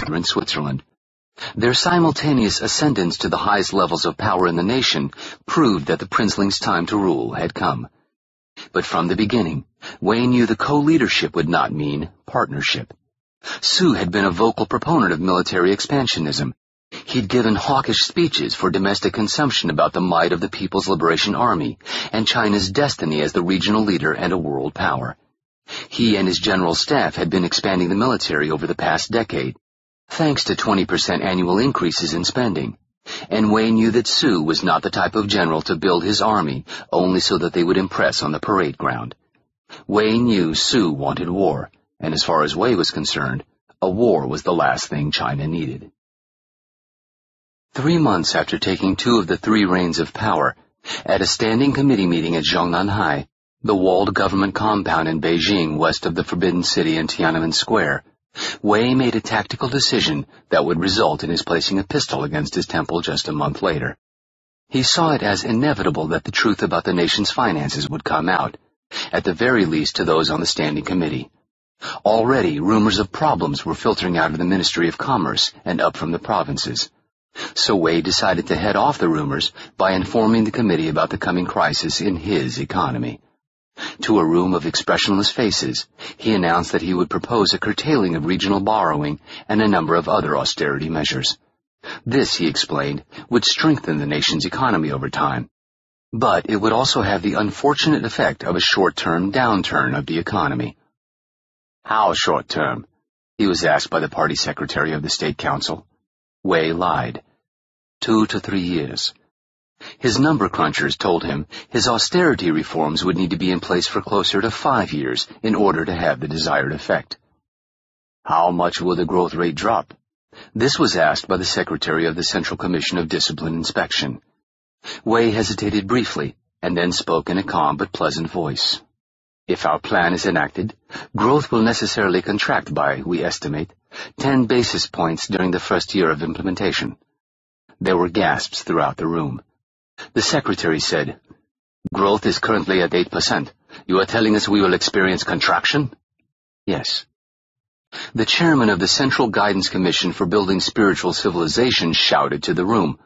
in Switzerland. Their simultaneous ascendance to the highest levels of power in the nation proved that the princeling's time to rule had come. But from the beginning, Wei knew the co-leadership would not mean partnership. Su had been a vocal proponent of military expansionism. He'd given hawkish speeches for domestic consumption about the might of the People's Liberation Army and China's destiny as the regional leader and a world power. He and his general staff had been expanding the military over the past decade, thanks to 20% annual increases in spending. And Wei knew that Su was not the type of general to build his army only so that they would impress on the parade ground. Wei knew Su wanted war, and as far as Wei was concerned, a war was the last thing China needed. 3 months after taking 2 of the 3 reigns of power, at a standing committee meeting at Zhongnanhai, the walled government compound in Beijing west of the Forbidden City in Tiananmen Square, Wei made a tactical decision that would result in his placing a pistol against his temple just a month later. He saw it as inevitable that the truth about the nation's finances would come out, at the very least to those on the standing committee. Already, rumors of problems were filtering out of the Ministry of Commerce and up from the provinces. So Wei decided to head off the rumors by informing the committee about the coming crisis in his economy. To a room of expressionless faces, he announced that he would propose a curtailing of regional borrowing and a number of other austerity measures. This, he explained, would strengthen the nation's economy over time. But it would also have the unfortunate effect of a short-term downturn of the economy. How short-term? He was asked by the party secretary of the State Council. Wei lied. 2 to 3 years. His number crunchers told him his austerity reforms would need to be in place for closer to 5 years in order to have the desired effect. How much will the growth rate drop? This was asked by the secretary of the Central Commission of Discipline Inspection. Wei hesitated briefly and then spoke in a calm but pleasant voice. If our plan is enacted, growth will necessarily contract by, we estimate, 10 basis points during the first year of implementation. There were gasps throughout the room. The secretary said, "Growth is currently at 8%. You are telling us we will experience contraction?" Yes. The chairman of the Central Guidance Commission for Building Spiritual Civilization shouted to the room,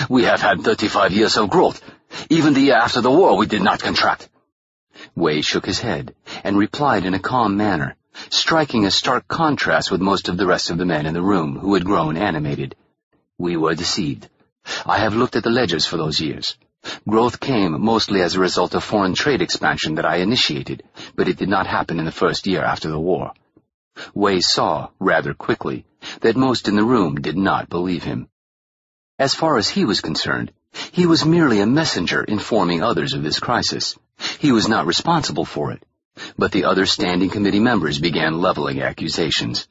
"We have had 35 years of growth. Even the year after the war we did not contract." Wei shook his head and replied in a calm manner, striking a stark contrast with most of the rest of the men in the room who had grown animated. "We were deceived. I have looked at the ledgers for those years. Growth came mostly as a result of foreign trade expansion that I initiated, but it did not happen in the first year after the war." Wei saw, rather quickly, that most in the room did not believe him. As far as he was concerned, he was merely a messenger informing others of this crisis. He was not responsible for it. But the other standing committee members began leveling accusations.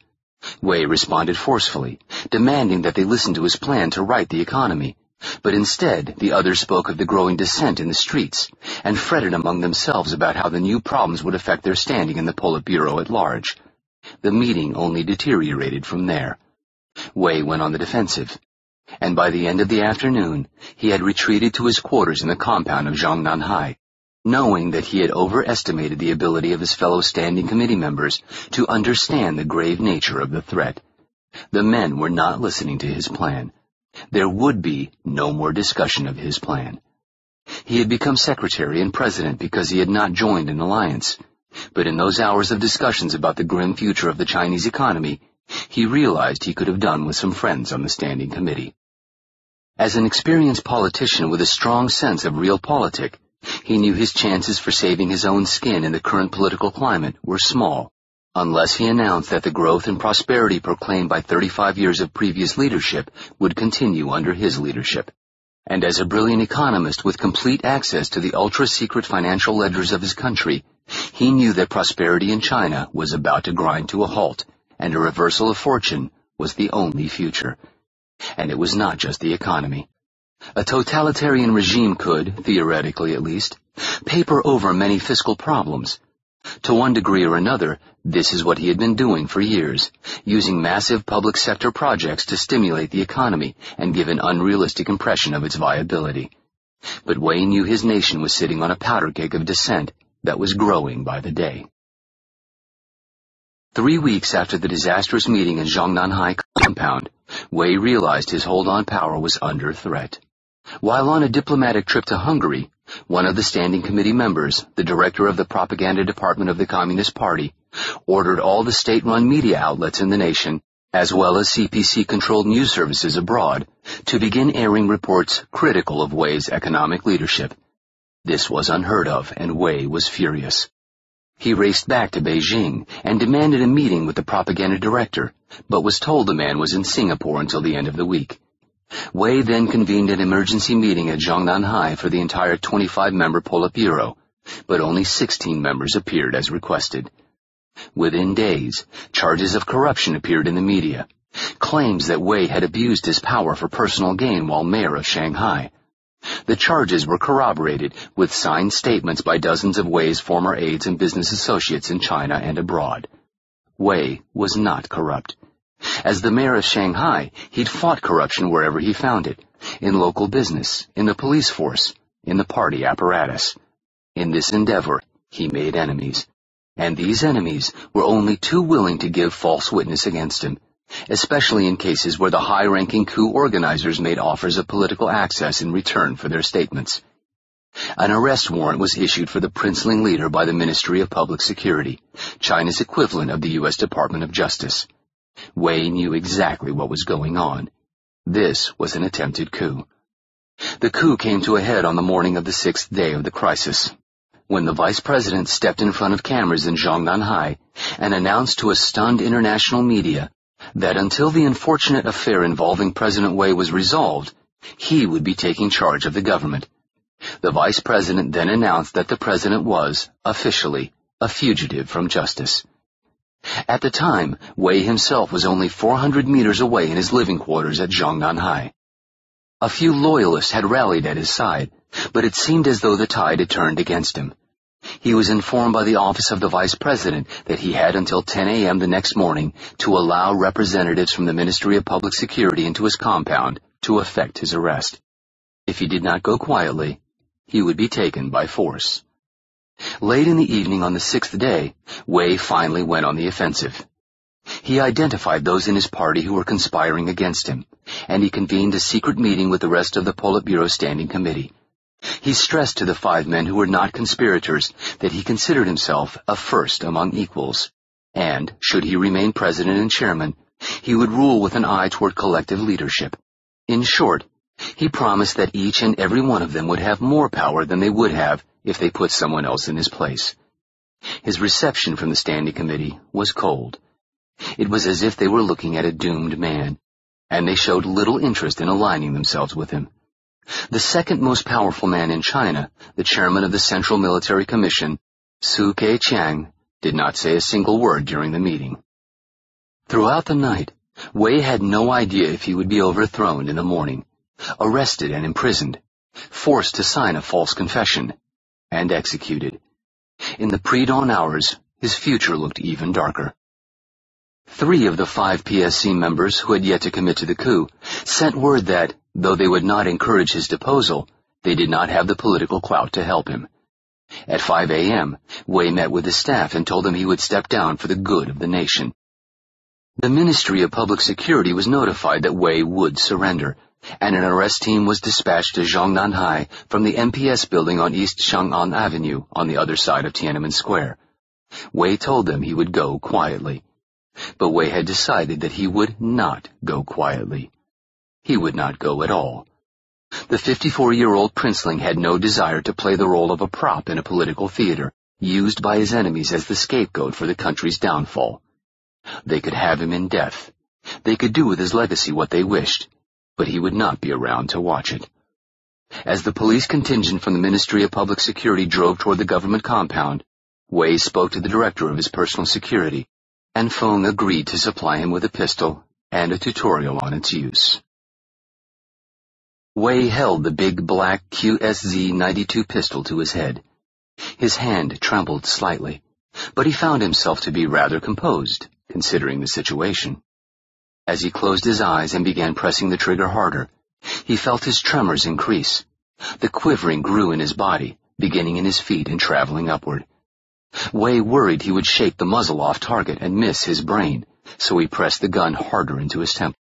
Wei responded forcefully, demanding that they listen to his plan to right the economy. But instead, the others spoke of the growing dissent in the streets and fretted among themselves about how the new problems would affect their standing in the Politburo at large. The meeting only deteriorated from there. Wei went on the defensive, and by the end of the afternoon, he had retreated to his quarters in the compound of Zhongnanhai, knowing that he had overestimated the ability of his fellow standing committee members to understand the grave nature of the threat. The men were not listening to his plan. There would be no more discussion of his plan. He had become secretary and president because he had not joined an alliance. But in those hours of discussions about the grim future of the Chinese economy, he realized he could have done with some friends on the standing committee. As an experienced politician with a strong sense of realpolitik, he knew his chances for saving his own skin in the current political climate were small, unless he announced that the growth and prosperity proclaimed by 35 years of previous leadership would continue under his leadership. And as a brilliant economist with complete access to the ultra-secret financial ledgers of his country, he knew that prosperity in China was about to grind to a halt, and a reversal of fortune was the only future. And it was not just the economy. A totalitarian regime could, theoretically at least, paper over many fiscal problems. To one degree or another, this is what he had been doing for years, using massive public sector projects to stimulate the economy and give an unrealistic impression of its viability. But Wei knew his nation was sitting on a powder keg of dissent that was growing by the day. 3 weeks after the disastrous meeting in Zhongnanhai compound, Wei realized his hold on power was under threat. While on a diplomatic trip to Hungary, one of the standing committee members, the director of the propaganda department of the Communist Party, ordered all the state-run media outlets in the nation, as well as CPC-controlled news services abroad, to begin airing reports critical of Wei's economic leadership. This was unheard of, and Wei was furious. He raced back to Beijing and demanded a meeting with the propaganda director, but was told the man was in Singapore until the end of the week. Wei then convened an emergency meeting at Zhongnanhai for the entire 25-member Politburo, but only 16 members appeared as requested. Within days, charges of corruption appeared in the media, claims that Wei had abused his power for personal gain while mayor of Shanghai. The charges were corroborated with signed statements by dozens of Wei's former aides and business associates in China and abroad. Wei was not corrupt. As the mayor of Shanghai, he'd fought corruption wherever he found it, in local business, in the police force, in the party apparatus. In this endeavor, he made enemies. And these enemies were only too willing to give false witness against him, especially in cases where the high-ranking coup organizers made offers of political access in return for their statements. An arrest warrant was issued for the princeling leader by the Ministry of Public Security, China's equivalent of the U.S. Department of Justice. Wei knew exactly what was going on. This was an attempted coup. The coup came to a head on the morning of the 6th day of the crisis, when the vice president stepped in front of cameras in Zhongnanhai and announced to a stunned international media that until the unfortunate affair involving President Wei was resolved, he would be taking charge of the government. The vice president then announced that the president was, officially, a fugitive from justice. At the time, Wei himself was only 400 meters away in his living quarters at Zhongnanhai. A few loyalists had rallied at his side, but it seemed as though the tide had turned against him. He was informed by the office of the vice president that he had until 10 a.m. the next morning to allow representatives from the Ministry of Public Security into his compound to effect his arrest. If he did not go quietly, he would be taken by force. Late in the evening on the 6th day, Wei finally went on the offensive. He identified those in his party who were conspiring against him, and he convened a secret meeting with the rest of the Politburo Standing Committee. He stressed to the 5 men who were not conspirators that he considered himself a first among equals, and, should he remain president and chairman, he would rule with an eye toward collective leadership. In short, he promised that each and every one of them would have more power than they would have if they put someone else in his place. His reception from the Standing Committee was cold. It was as if they were looking at a doomed man, and they showed little interest in aligning themselves with him. The second most powerful man in China, the chairman of the Central Military Commission, Su Keqiang, did not say a single word during the meeting. Throughout the night, Wei had no idea if he would be overthrown in the morning, arrested and imprisoned, forced to sign a false confession, and executed. In the pre-dawn hours, his future looked even darker. 3 of the 5 PSC members who had yet to commit to the coup sent word that, though they would not encourage his deposal, they did not have the political clout to help him. At 5 a.m., Wei met with his staff and told them he would step down for the good of the nation. The Ministry of Public Security was notified that Wei would surrender, and an arrest team was dispatched to Zhongnanhai from the MPS building on East Chang'an Avenue on the other side of Tiananmen Square. Wei told them he would go quietly. But Wei had decided that he would not go quietly. He would not go at all. The 54-year-old princeling had no desire to play the role of a prop in a political theater, used by his enemies as the scapegoat for the country's downfall. They could have him in death. They could do with his legacy what they wished, but he would not be around to watch it. As the police contingent from the Ministry of Public Security drove toward the government compound, Wei spoke to the director of his personal security, and Feng agreed to supply him with a pistol and a tutorial on its use. Wei held the big black QSZ-92 pistol to his head. His hand trembled slightly, but he found himself to be rather composed, considering the situation. As he closed his eyes and began pressing the trigger harder, he felt his tremors increase. The quivering grew in his body, beginning in his feet and traveling upward. Wei worried he would shake the muzzle off target and miss his brain, so he pressed the gun harder into his temple.